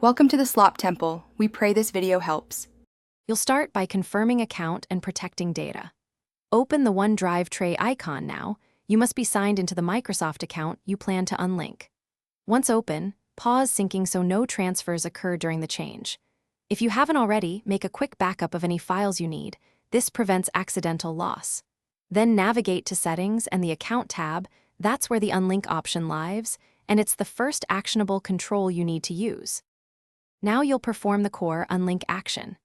Welcome to the Slop Temple. We pray this video helps. You'll start by confirming account and protecting data. Open the OneDrive tray icon now. You must be signed into the Microsoft account you plan to unlink. Once open, pause syncing so no transfers occur during the change. If you haven't already, make a quick backup of any files you need. This prevents accidental loss. Then navigate to Settings and the Account tab. That's where the Unlink option lives, and it's the first actionable control you need to use. Now you'll perform the core Unlink action.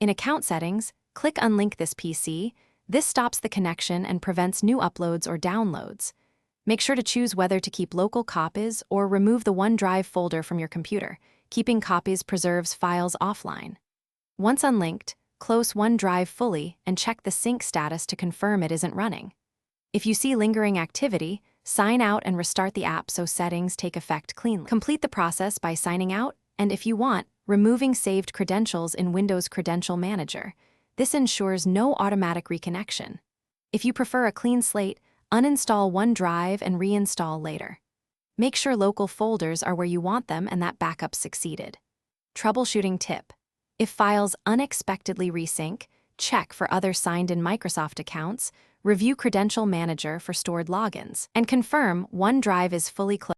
In Account Settings, click Unlink this PC. This stops the connection and prevents new uploads or downloads. Make sure to choose whether to keep local copies or remove the OneDrive folder from your computer. Keeping copies preserves files offline. Once unlinked, close OneDrive fully and check the sync status to confirm it isn't running. If you see lingering activity, sign out and restart the app so settings take effect cleanly. Complete the process by signing out, and if you want, removing saved credentials in Windows Credential Manager. This ensures no automatic reconnection. If you prefer a clean slate, uninstall OneDrive and reinstall later. Make sure local folders are where you want them and that backup succeeded. Troubleshooting tip: if files unexpectedly resync, check for other signed-in Microsoft accounts, review Credential Manager for stored logins, and confirm OneDrive is fully closed.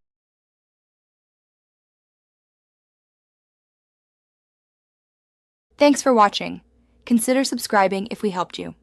Thanks for watching. Consider subscribing if we helped you.